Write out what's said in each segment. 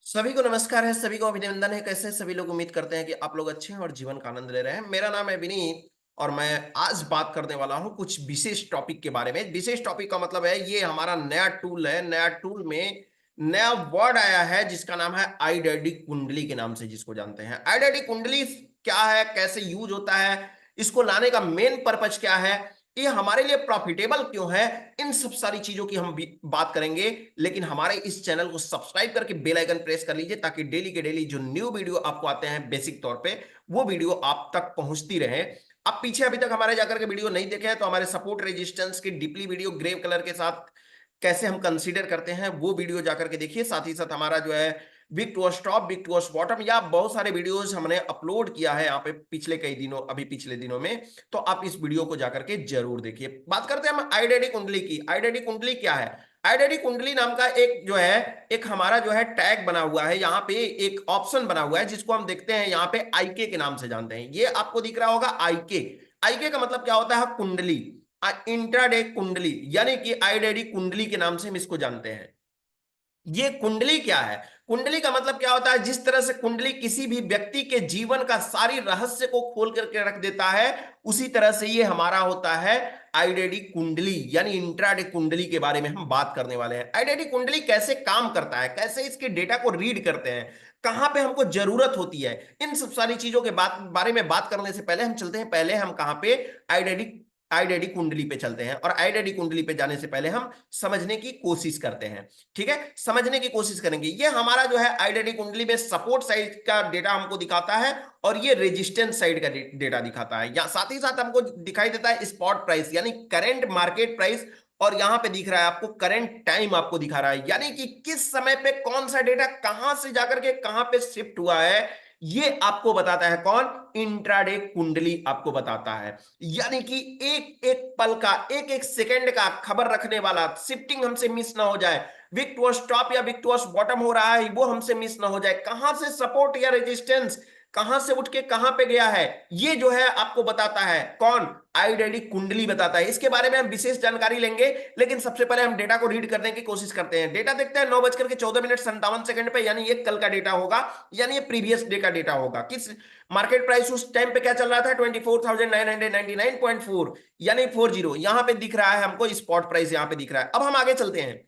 सभी को नमस्कार है, सभी को अभिनंदन है। कैसे हैं सभी लोग? उम्मीद करते हैं कि आप लोग अच्छे हैं और जीवन का आनंद ले रहे हैं। मेरा नाम है विनीत और मैं आज बात करने वाला हूं कुछ विशेष टॉपिक के बारे में। विशेष टॉपिक का मतलब है ये हमारा नया टूल है। नया टूल में नया वर्ड आया है जिसका नाम है आईडेडी कुंडली के नाम से जिसको जानते हैं। आईडेडी कुंडली क्या है, कैसे यूज होता है, इसको लाने का मेन पर्पज क्या है, ये हमारे लिए प्रॉफिटेबल क्यों है, इन सब सारी चीजों की हम बात करेंगे। लेकिन हमारे इस चैनल को सब्सक्राइब करके बेल आइकन प्रेस कर लीजिए ताकि डेली के डेली जो न्यू वीडियो आपको आते हैं बेसिक तौर पे वो वीडियो आप तक पहुंचती रहे। आप पीछे अभी तक हमारे जाकर के वीडियो नहीं देखे हैं तो हमारे सपोर्ट रेजिस्टेंस की डीपली वीडियो ग्रे कलर के साथ कैसे हम कंसीडर करते हैं वो वीडियो जाकर के देखिए। साथ ही साथ हमारा जो है big to top, big to bottom, या बहुत सारे वीडियोस हमने अपलोड किया है यहाँ पे पिछले कई दिनों, अभी पिछले दिनों में। तो आप इस वीडियो को जाकर के जरूर देखिए। बात करते हैं हम आईडेडी कुंडली की। आईडेडी कुंडली क्या है? आईडेडी कुंडली नाम का एक जो है एक हमारा जो है टैग बना हुआ है, यहाँ पे एक ऑप्शन बना हुआ है जिसको हम देखते हैं यहाँ पे आईके के नाम से जानते हैं। ये आपको दिख रहा होगा आईके। आईके का मतलब क्या होता है? कुंडली, इंट्राडे कुंडली, यानी कि आईडेडी कुंडली के नाम से हम इसको जानते हैं। ये कुंडली क्या है? कुंडली का मतलब क्या होता है? जिस तरह से कुंडली किसी भी व्यक्ति के जीवन का सारी रहस्य को खोल करके रख देता है, उसी तरह से ये हमारा होता है आईडेडी कुंडली, यानी इंट्राडे कुंडली के बारे में हम बात करने वाले हैं। आईडेडी कुंडली कैसे काम करता है, कैसे इसके डेटा को रीड करते हैं, कहां पे हमको जरूरत होती है, इन सब सारी चीजों के बारे में बात करने से पहले हम चलते हैं, पहले हम कहां पे आईडेडी आईडेडी कुंडली पे चलते हैं। और आईडेडी कुंडली पे जाने से पहले हम समझने की कोशिश करते हैं। ठीक है, समझने की कोशिश करेंगे। ये हमारा जो है आईडेडी कुंडली में सपोर्ट साइड का डेटा हमको दिखाता है और ये रेजिस्टेंस साइड का डेटा दिखाता है। या साथ ही साथ हमको दिखाई देता है स्पॉट प्राइस, यानी करंट मार्केट प्राइस। और यहां पे दिख रहा है आपको करंट टाइम, आपको दिखा रहा है यानी कि किस समय पे कौन सा डेटा कहां से जाकर के कहां पे शिफ्ट हुआ है, ये आपको बताता है कौन? इंट्राडे कुंडली आपको बताता है। यानी कि एक एक पल का, एक एक सेकंड का खबर रखने वाला, शिफ्टिंग हमसे मिस ना हो जाए, विक टू टॉप या विक टू बॉटम हो रहा है वो हमसे मिस ना हो जाए, कहां से सपोर्ट या रेजिस्टेंस कहां से उठ के कहां पे गया है, ये जो है आपको बताता है कौन? आईडेडी कुंडली बताता है। इसके बारे में हम विशेष जानकारी लेंगे, लेकिन सबसे पहले हम डेटा को रीड करने की कोशिश करते हैं। डेटा देखते हैं 9:14 पे, यानी ये कल का डेटा होगा, यानी ये प्रीवियस डे का डेटा होगा। किस मार्केट प्राइस उस टाइम पे क्या चल रहा था? 24,999.4, यानी 40 यहां पे दिख रहा है हमको, स्पॉट प्राइस यहां पे दिख रहा है। अब हम आगे चलते हैं,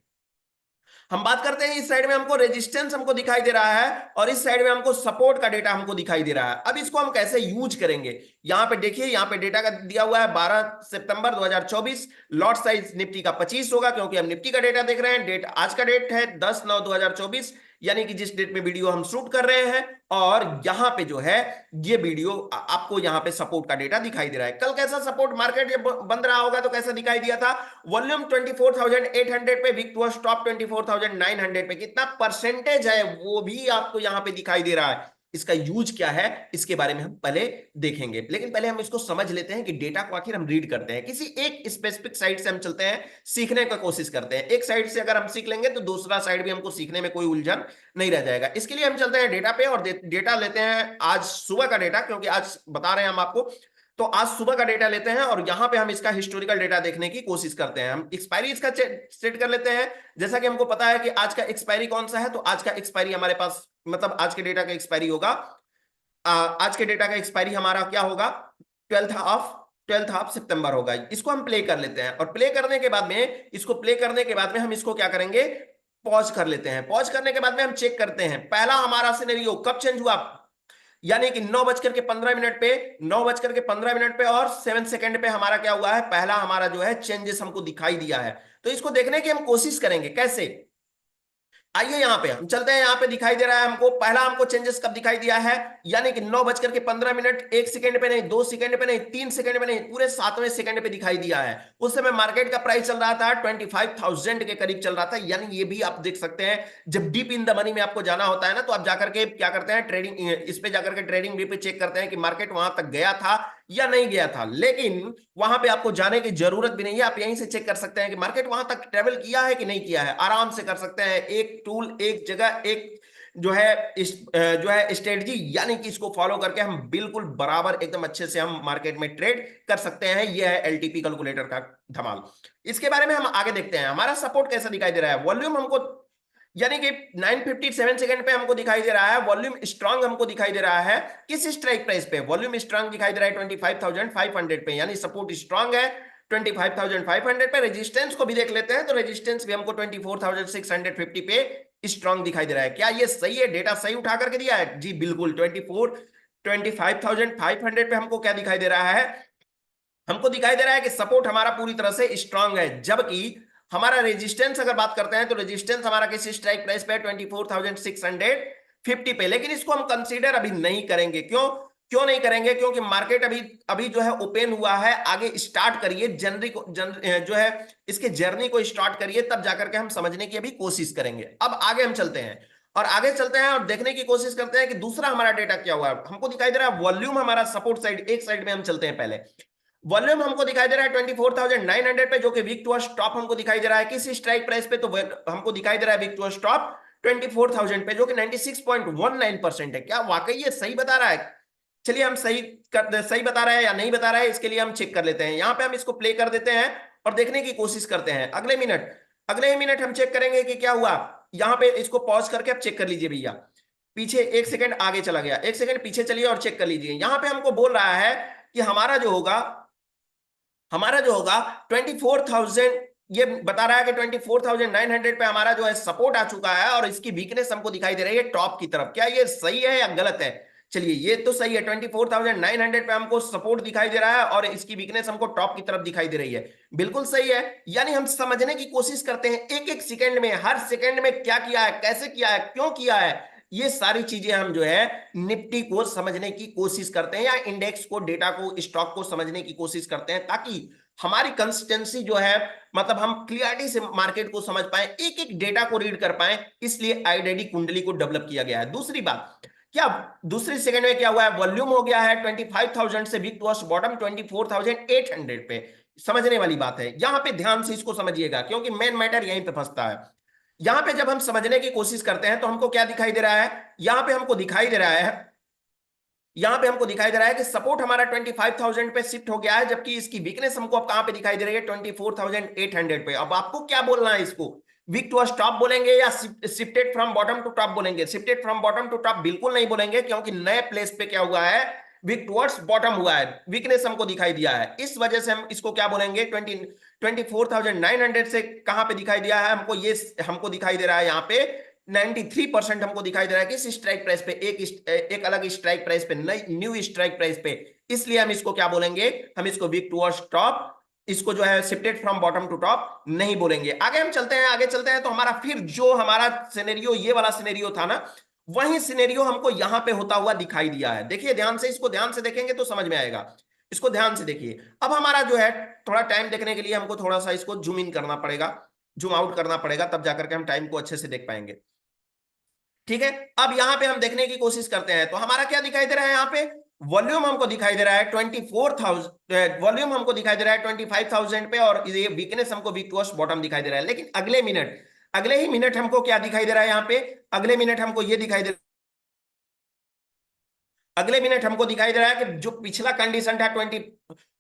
हम बात करते हैं इस साइड में हमको रेजिस्टेंस हमको दिखाई दे रहा है और इस साइड में हमको सपोर्ट का डेटा हमको दिखाई दे रहा है। अब इसको हम कैसे यूज करेंगे? यहां पे देखिए, यहां पे डेटा का दिया हुआ है 12 सितंबर 2024। लॉट साइज निफ्टी का 25 होगा, क्योंकि हम निफ्टी का डेटा देख रहे हैं। डेट आज का डेट है 10/9/2024, यानी कि जिस डेट में वीडियो हम शूट कर रहे हैं। और यहां पे जो है ये वीडियो आपको यहां पे सपोर्ट का डेटा दिखाई दे रहा है। कल कैसा सपोर्ट मार्केट बंद रहा होगा तो कैसा दिखाई दिया था? वॉल्यूम 24,800 पे, विक टू टॉप 24,900 पे। कितना परसेंटेज है वो भी आपको यहां पे दिखाई दे रहा है। इसका यूज क्या है इसके बारे में हम पहले देखेंगे, लेकिन पहले हम इसको समझ लेते हैं कि डेटा को आखिर हम रीड करते हैं। किसी एक स्पेसिफिक साइड से हम चलते हैं, सीखने का कोशिश करते हैं। एक साइड से अगर हम सीख लेंगे तो दूसरा साइड भी हमको सीखने में कोई उलझन नहीं रह जाएगा। इसके लिए हम चलते हैं डेटा पे और डेटा लेते हैं आज सुबह का डेटा, क्योंकि आज बता रहे हैं हम आपको। तो आज सुबह का डेटा लेते हैं और यहां पे हम इसका हिस्टोरिकल डेटा देखने की कोशिश करते हैं। हम एक्सपायरी इसका सेट कर लेते हैं। जैसा कि हमको पता है कि आज का एक्सपायरी कौन सा है, तो आज का एक्सपायरी हमारे पास, मतलब आज के डेटा का एक्सपायरी होगा, आज के डेटा का एक्सपायरी हमारा क्या होगा? 12th ऑफ सितंबर होगा। इसको हम प्ले कर लेते हैं और प्ले करने के बाद में, इसको प्ले करने के बाद में हम इसको क्या करेंगे? पॉज कर लेते हैं। पॉज करने के बाद में हम चेक करते हैं पहला हमारा सिनेरियो कब चेंज हुआ, यानी कि 9:15 पे, 9:15 पे और 7 सेकंड पे हमारा क्या हुआ है? पहला हमारा जो है चेंजेस हमको दिखाई दिया है। तो इसको देखने की हम कोशिश करेंगे कैसे। आइए यहां पे हम चलते हैं। यहां पे दिखाई दे रहा है हमको, पहला हमको चेंजेस कब दिखाई दिया है, यानी कि 9:15, 1 सेकंड पे नहीं, 2 सेकंड पे नहीं, 3 सेकंड पे नहीं, पूरे 7वें सेकंड पे दिखाई दिया है। उस समय मार्केट का प्राइस चल रहा था 25,000 के करीब चल रहा था। यानी ये भी आप देख सकते हैं, जब डीप इन द मनी में आपको जाना होता है ना, तो आप जाकर के क्या करते हैं? ट्रेडिंग, इस पे जाकर के ट्रेडिंग व्यू पे चेक करते हैं कि मार्केट वहां तक गया था या नहीं गया था। लेकिन वहां पे आपको जाने की जरूरत भी नहीं है, आप यहीं से चेक कर सकते हैं कि मार्केट वहां तक ट्रेवल किया है कि नहीं किया है। आराम से कर सकते हैं, एक टूल, एक जगह, एक जो है जो है स्ट्रेटजी, यानी कि इसको फॉलो करके हम बिल्कुल बराबर एकदम अच्छे से हम मार्केट में ट्रेड कर सकते हैं। यह है एलटीपी कैलकुलेटर का धमाल। इसके बारे में हम आगे देखते हैं, हमारा सपोर्ट कैसा दिखाई दे रहा है। वॉल्यूम हमको यानी कि 957 सेकंड पे हमको दिखाई दे रहा है वॉल्यूम स्ट्रांग, हमको दिखाई दे रहा है किस स्ट्राइक प्राइस पे, वॉल्यूम स्ट्रांग दिखाई दे रहा है 25,500 पे, यानी सपोर्ट स्ट्रांग है 25,500 पे। रेजिस्टेंस को भी देख लेते हैं, तो रेजिस्टेंस भी हमको 24,650 पे स्ट्रांग दिखाई दे रहा है। क्या ये सही है, डेटा सही उठा करके दिया है? जी बिल्कुल। 25,500 पे हमको क्या दिखाई दे रहा है, हमको दिखाई दे रहा है कि सपोर्ट हमारा पूरी तरह से स्ट्रांग है, जबकि हमारा रेजिस्टेंस अगर बात करते हैं तो रेजिस्टेंस हमारा किसी स्ट्राइक प्राइस पे 24,650 पे, लेकिन इसको हम कंसीडर अभी नहीं करेंगे। क्यों क्यों नहीं करेंगे? क्योंकि मार्केट अभी अभी जो है ओपन हुआ है। आगे स्टार्ट करिए जो है इसके जर्नी को स्टार्ट करिए, तब जाकर के हम समझने की अभी कोशिश करेंगे। अब आगे हम चलते हैं और आगे चलते हैं और देखने की कोशिश करते हैं कि दूसरा हमारा डेटा क्या हुआ है। हमको दिखाई दे रहा है वॉल्यूम हमारा सपोर्ट साइड, एक साइड में हम चलते हैं पहले। वॉल्यूम हमको दिखाई दे रहा है 24,900 पे, जो कि वीक टू स्टॉप हमको दिखाई दे रहा है किस स्ट्राइक प्राइस पे, तो हमको दिखाई दे रहा है वीक टू स्टॉप 24,000 पे, जो कि 96.19% है। क्या वाकई ये सही बता रहा है? चलिए हम सही बता रहा है या नहीं बता रहा है, इसके लिए हम चेक कर लेते हैं। यहां पे हम इसको प्ले कर देते हैं और देखने की कोशिश करते हैं। अगले ही मिनट हम चेक करेंगे कि क्या हुआ। यहां पे इसको पॉज करके आप चेक कर लीजिए भैया। पीछे एक सेकंड आगे चला गया, एक सेकंड पीछे चलिए और चेक कर लीजिए। यहां पे हमको बोल रहा है कि हमारा जो होगा 24,000, ये बता रहा है कि 24,900 पे हमारा जो है सपोर्ट आ चुका है और इसकी वीकनेस हमको दिखाई दे रही है टॉप की तरफ। क्या ये सही है या गलत है? चलिए ये तो सही है, 24,900 पे हमको सपोर्ट दिखाई दे रहा है और इसकी वीकनेस हमको टॉप की तरफ दिखाई दे रही है। बिल्कुल सही है। यानी हम समझने की कोशिश करते हैं एक एक सेकंड में, हर सेकंड में क्या किया है, कैसे किया है, क्यों किया है, ये सारी चीजें हम जो है निफ्टी को समझने की कोशिश करते हैं या इंडेक्स को, डेटा को, स्टॉक को समझने की कोशिश करते हैं, ताकि हमारी कंसिस्टेंसी जो है, मतलब हम क्लियरिटी से मार्केट को समझ पाए, एक एक डेटा को रीड कर पाए। इसलिए आईडेडी कुंडली को डेवलप किया गया है। दूसरी बात, क्या दूसरी सेकंड में क्या हुआ है, वॉल्यूम हो गया है 25,000 से वीक टू बॉटम 24,800 पे। समझने वाली बात है, यहां पे ध्यान से इसको समझिएगा, क्योंकि मेन मैटर यहीं पे फंसता है। यहां पे जब हम समझने की कोशिश करते हैं तो हमको क्या दिखाई दे रहा है, यहां पे हमको दिखाई दे रहा है यहां पे हमको दिखाई दे रहा है कि सपोर्ट हमारा 25,000 पे शिफ्ट हो गया है, जबकि इसकी वीकनेस हमको अब कहां पे दिखाई दे रही है, 24,800 पे। अब आपको क्या बोलना है, इसको वीक टू टॉप बोलेंगे या shifted from bottom to top बोलेंगे? Shifted from bottom to top बिल्कुल नहीं बोलेंगे, क्योंकि नए प्लेस पे क्या हुआ है, वीक टुवर्ड्स बॉटम हुआ है, वीकनेस हमको दिखाई दिया है। इस वजह से हम इसको क्या बोलेंगे, 24,900 से कहां पे दिखाई दिया है हमको, ये हमको दिखाई दे रहा है यहाँ पे 93% हमको दिखाई दे रहा है कि इस स्ट्राइक प्राइस पे, एक अलग स्ट्राइक प्राइस पे, न्यू स्ट्राइक प्राइस पे। इसलिए हम इसको क्या बोलेंगे, हम इसको वीक टुवर्ड्स टॉप, इसको जो है shifted from bottom to top नहीं बोलेंगे। आगे चलते हैं तो हमारा फिर जो हमारा सिनेरियो, ये वाला सिनेरियो था ना, वही सिनेरियो हमको यहां पे होता हुआ दिखाई दिया है। देखिए ध्यान से, इसको ध्यान से देखेंगे तो समझ में आएगा। इसको ध्यान से देखिए। अब हमारा जो है थोड़ा टाइम देखने के लिए हमको थोड़ा सा इसको जूम इन करना पड़ेगा, जूम आउट करना पड़ेगा, तब जाकर के हम टाइम को अच्छे से देख पाएंगे। ठीक है, अब यहां पे हम देखने की कोशिश करते हैं तो हमारा क्या दिखाई दे रहा है, यहाँ पे वॉल्यूम हमको दिखाई दे रहा है 24,000, वॉल्यूम हमको दिखाई दे रहा है 25,000 पे, और ये वीकनेस हमको वीक टू बॉटम दिखाई दे रहा है। लेकिन अगले ही मिनट हमको क्या दिखाई दे रहा है, यहाँ पे अगले मिनट हमको ये दिखाई दे अगले मिनट हमको दिखाई दे रहा है कि जो पिछला कंडीशन था, 20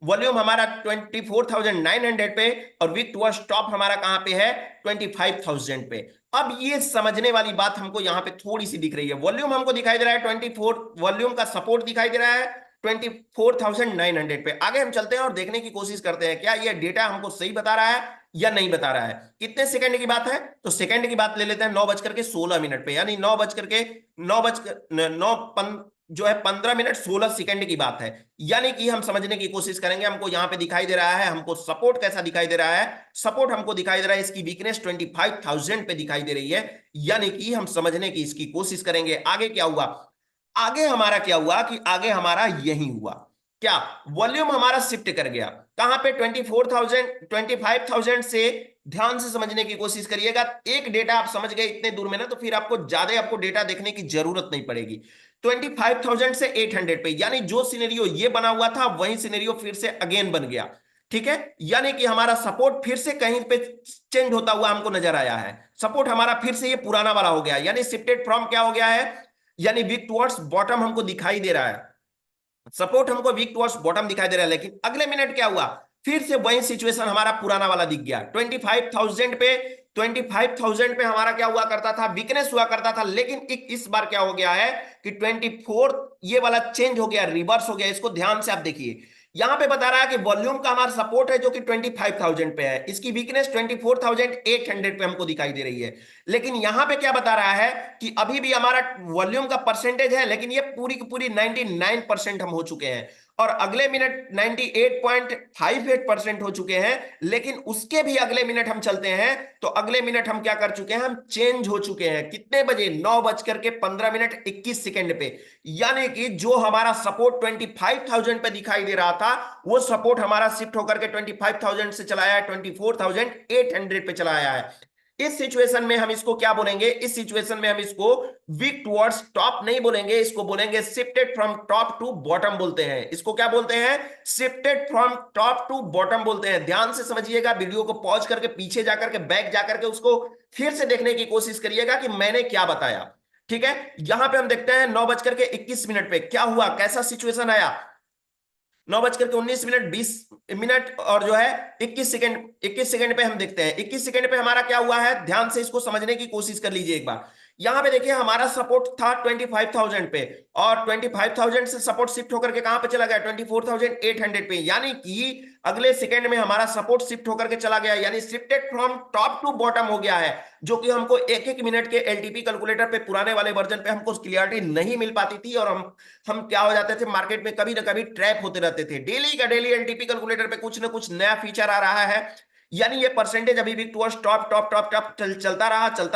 वॉल्यूम हमारा 24,900 पे और वीक टू स्टॉप हमारा कहां पे है, 25,000 पे। अब ये समझने वाली बात हमको यहां पे थोड़ी सी दिख रही है। वॉल्यूम हमको दिखाई दे रहा है 24, वॉल्यूम का सपोर्ट दिखाई दे रहा है 24,900 पे। आगे हम चलते हैं और देखने की कोशिश करते हैं क्या ये डेटा हमको सही बता रहा है या नहीं बता रहा है। कितने सेकंड की बात है, तो सेकंड की बात ले लेते हैं, 9:16 पे, यानी 9 जो है 15 मिनट 16 सेकंड की बात है। यानी कि हम समझने की कोशिश करेंगे, हमको यहां पे दिखाई दे रहा है, हमको सपोर्ट कैसा दिखाई दे रहा है, सपोर्ट हमको दिखाई दे रहा है, इसकी वीकनेस 25,000 पे दिखाई दे रही है। यानी कि हम समझने की इसकी कोशिश करेंगे। आगे क्या हुआ, आगे हमारा क्या हुआ कि आगे हमारा यही हुआ, क्या वॉल्यूम हमारा शिफ्ट कर गया कहां पे, 25,000 से। ध्यान से समझने की कोशिश करिएगा। एक डेटा आप समझ गए इतने दूर में ना, तो फिर आपको ज्यादा आपको डेटा देखने की जरूरत नहीं पड़ेगी। 25,000 से 800 पे, यानी जो सिनेरियो ये बना हुआ था वही सिनेरियो फिर से अगेन बन गया। ठीक है, यानी कि हमारा सपोर्ट फिर से कहीं पे चेंज होता हुआ हमको नजर आया है। सपोर्ट हमारा फिर से ये पुराना वाला हो गया, यानी शिफ्टेड फ्रॉम क्या हो गया है, यानी वीक टुवर्ड्स बॉटम हमको दिखाई दे रहा है, सपोर्ट हमको वीक टुवर्ड्स बॉटम दिखाई दे रहा है। लेकिन अगले मिनट क्या हुआ, फिर से वही सिचुएशन हमारा पुराना वाला दिख गया 25,000 पे। 25,000 पे हमारा क्या हुआ करता था, वीकनेस हुआ करता था, लेकिन इस बार क्या हो गया है कि 24 ये वाला चेंज हो गया, रिवर्स हो गया। इसको ध्यान से आप देखिए, यहां पे बता रहा है कि वॉल्यूम का हमारा सपोर्ट है जो कि 25,000 पे है, इसकी वीकनेस 24,800 पे हमको दिखाई दे रही है। लेकिन यहां पे क्या बता रहा है कि अभी भी हमारा वॉल्यूम का परसेंटेज है, लेकिन ये पूरी की पूरी 99% हम हो चुके हैं, और अगले मिनट 98.58% हो चुके हैं। लेकिन उसके भी अगले मिनट हम चलते हैं तो अगले मिनट हम क्या कर चुके हैं, हम चेंज हो चुके हैं कितने बजे, 9:15 पे। यानी कि जो हमारा सपोर्ट 25,000 पे दिखाई दे रहा था, वो सपोर्ट हमारा शिफ्ट होकर के 25,000 से चला आया है, 24,800 पे चला आया है। इस सिचुएशन में हम इसको क्या बोलेंगे, इस सिचुएशन में हम इसको वीक टुवर्ड्स टॉप नहीं बोलेंगे, इसको बोलेंगे shifted from top to bottom बोलते हैं। इसको क्या बोलते हैं, shifted from top to bottom बोलते हैं। ध्यान से समझिएगा, वीडियो को पॉज करके पीछे जाकर के बैक जाकर के उसको फिर से देखने की कोशिश करिएगा कि मैंने क्या बताया। ठीक है, यहां पे हम देखते हैं 9:21 पे क्या हुआ, कैसा सिचुएशन आया। 9:19, 20 मिनट और जो है 21 सेकंड, 21 सेकंड पे हम देखते हैं, 21 सेकंड पे हमारा क्या हुआ है, ध्यान से इसको समझने की कोशिश कर लीजिए एक बार। यहां पे देखिए हमारा सपोर्ट था 25,000 पे, और 25,000 से सपोर्ट शिफ्ट होकर के कहां पे चला गया, 24,800 पे। यानी कि अगले सेकंड में हमारा सपोर्ट शिफ्ट होकर के चला गया, यानी shifted from top to bottom हो गया है, जो कि हमको एक एक मिनट के एलटीपी कैलकुलेटर पे पुराने वाले वर्जन पे हमको क्लियरिटी नहीं मिल पाती थी, और हम क्या हो जाते थे, मार्केट में कभी ना कभी ट्रैप होते रहते थे। डेली का डेली एलटीपी कैलकुलेटर पे कुछ ना कुछ नया फीचर आ रहा है, यानी ये परसेंटेज अभी भी towards top top top top चलता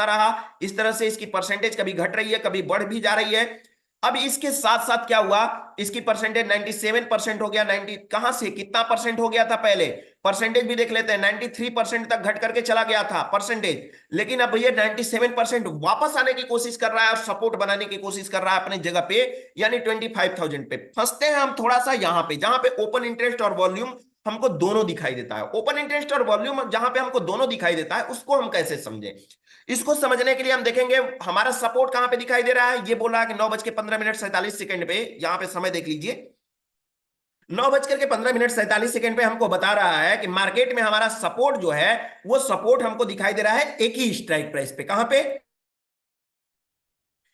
रहा। इस तरह से इसकी परसेंटेज कभी घट रही है, कभी बढ़ भी जा रही है। अब इसके साथ साथ क्या हुआ, इसकी परसेंटेज 97% हो गया। 90 कहां से कितना परसेंट हो गया था, पहले परसेंटेज भी देख लेते हैं। 93% तक घट करके चला गया था परसेंटेज, लेकिन अब ये 97% वापस आने की कोशिश कर रहा है और सपोर्ट बनाने की कोशिश कर रहा है अपने जगह पे, यानी 25,000 पे। फंसते हैं हम थोड़ा सा यहां पे, जहां पे ओपन इंटरेस्ट और वॉल्यूम हमको दोनों दिखाई देता है। ओपन इंटरेस्ट और वॉल्यूम जहां पे हमको दोनों दिखाई देता है, उसको हम कैसे समझें। इसको समझने के लिए हम देखेंगे हमारा सपोर्ट कहां पे दिखाई दे रहा है। ये बोला कि 9:15 पे, यहां पे समय देख लीजिए, 9:15 पे हमको बता रहा है कि मार्केट में हमारा सपोर्ट जो है, वो सपोर्ट हमको दिखाई दे रहा है एक ही स्ट्राइक प्राइस पे। कहां पे,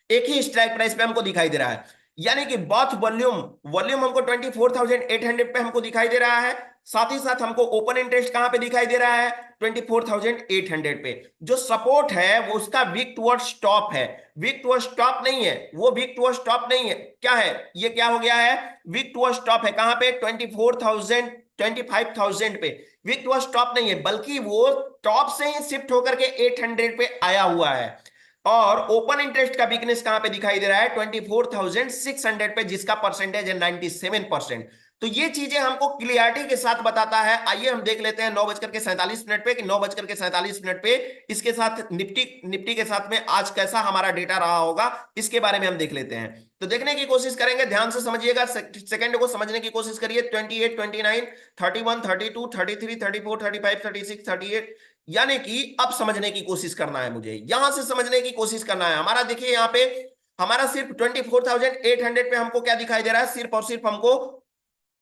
एक ही स्ट्राइक प्राइस पे हमको दिखाई दे रहा है। यानी कि बॉथ वॉल्यूम, वॉल्यूम हमको 24,800 पे हमको दिखाई दे रहा है, साथ ही साथ हमको ओपन इंटरेस्ट कहां पे दिखाई दे रहा है, 24,800 पे। जो सपोर्ट है वो उसका वीक टुवर्ड्स स्टॉप है, वीक टुवर्ड्स स्टॉप नहीं है, वो वीक टुवर्ड्स स्टॉप नहीं है। क्या है, ये क्या हो गया है, वीक टुवर्ड्स स्टॉप है। कहां पे, 24,000 25,000 पे। वीक टुवर्ड्स स्टॉप नहीं है, बल्कि वो टॉप से ही शिफ्ट होकर के 800 पे आया हुआ है। और ओपन इंटरेस्ट का वीकनेस कहां पे दिखाई दे रहा है, 24,600 पे, जिसका परसेंटेज है 97%। तो ये चीजें हमको क्लियरिटी के साथ बताता है। आइए हम देख लेते हैं 9:47 पे, कि 9:47 पे इसके साथ निफ्टी के साथ में आज कैसा हमारा डेटा रहा होगा, इसके बारे में हम देख लेते हैं। तो देखने की कोशिश करेंगे, ध्यान से समझिएगा, सेकंड को समझने की कोशिश करिए। 28, 29, 31, 32, 33, 34, 35, 36, 38, यानी कि अब समझने की कोशिश करना है मुझे, यहां से समझने की कोशिश करना है। हमारा देखिए यहाँ पे हमारा सिर्फ 24,800 पे हमको क्या दिखाई दे रहा है, सिर्फ और सिर्फ हमको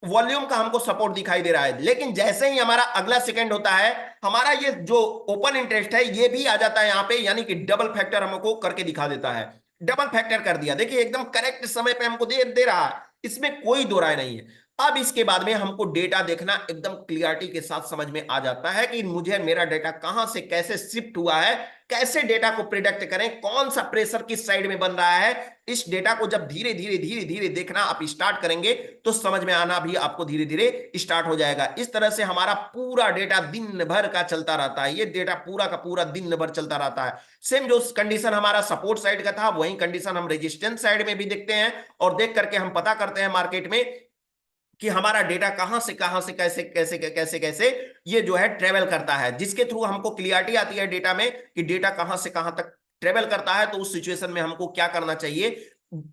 वॉल्यूम का हमको सपोर्ट दिखाई दे रहा है। लेकिन जैसे ही हमारा अगला सेकंड होता है, हमारा ये जो ओपन इंटरेस्ट है ये भी आ जाता है यहाँ पे, यानी कि डबल फैक्टर हमको करके दिखा देता है। डबल फैक्टर कर दिया, देखिए एकदम करेक्ट समय पे हमको दे दे रहा है, इसमें कोई दो राय नहीं है। अब इसके बाद में हमको डेटा देखना एकदम क्लियरिटी के साथ समझ में आ जाता है कि मुझे मेरा डेटा कहां से कैसे शिफ्ट हुआ है, कैसे डेटा को प्रिडिक्ट करें, कौन सा प्रेशर किस साइड में बन रहा है। इस डेटा को जब धीरे धीरे धीरे धीरे देखना आप स्टार्ट करेंगे, तो समझ में आना भी आपको धीरे धीरे स्टार्ट हो जाएगा। इस तरह से हमारा पूरा डेटा दिन भर का चलता रहता है, ये डेटा पूरा का पूरा दिन भर चलता रहता है। सेम जो कंडीशन हमारा सपोर्ट साइड का था, वही कंडीशन हम रेजिस्टेंस साइड में भी देखते हैं, और देख करके हम पता करते हैं मार्केट में कि हमारा डेटा कहां से कैसे कैसे कैसे कैसे ये जो है ट्रेवल करता है, जिसके थ्रू हमको क्लियरिटी आती है डेटा में कि डेटा कहां से कहां तक ट्रेवल करता है। तो उस सिचुएशन में हमको क्या करना चाहिए,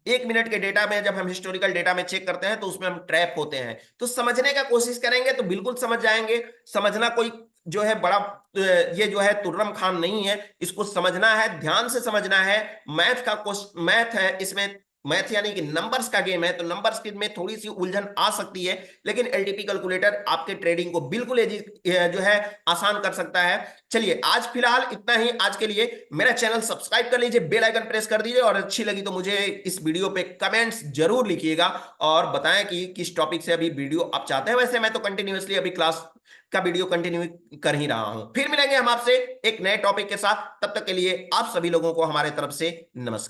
एक मिनट के डेटा में जब हम हिस्टोरिकल डेटा में चेक करते हैं तो उसमें हम ट्रैप होते हैं। तो समझने का कोशिश करेंगे तो बिल्कुल समझ जाएंगे। समझना कोई जो है बड़ा ये जो है तुर्रम खान नहीं है, इसको समझना है, ध्यान से समझना है। मैथ का मैथ है इसमें, मैथ यानी कि नंबर्स का गेम है, तो नंबर्स के में थोड़ी सी उलझन आ सकती है, लेकिन एलटीपी कैलकुलेटर आपके ट्रेडिंग को बिल्कुल जो है आसान कर सकता है। चलिए आज फिलहाल इतना ही आज के लिए। मेरा चैनल सब्सक्राइब कर लीजिए, बेल आइकन प्रेस कर दीजिए, और अच्छी लगी तो मुझे इस वीडियो पे कमेंट्स जरूर लिखिएगा और बताएं कि किस टॉपिक से अभी वीडियो आप चाहते हैं। वैसे मैं तो कंटिन्यूअसली अभी क्लास का वीडियो कंटिन्यू कर ही रहा हूं। फिर मिलेंगे हम आपसे एक नए टॉपिक के साथ, तब तक के लिए आप सभी लोगों को हमारे तरफ से नमस्कार।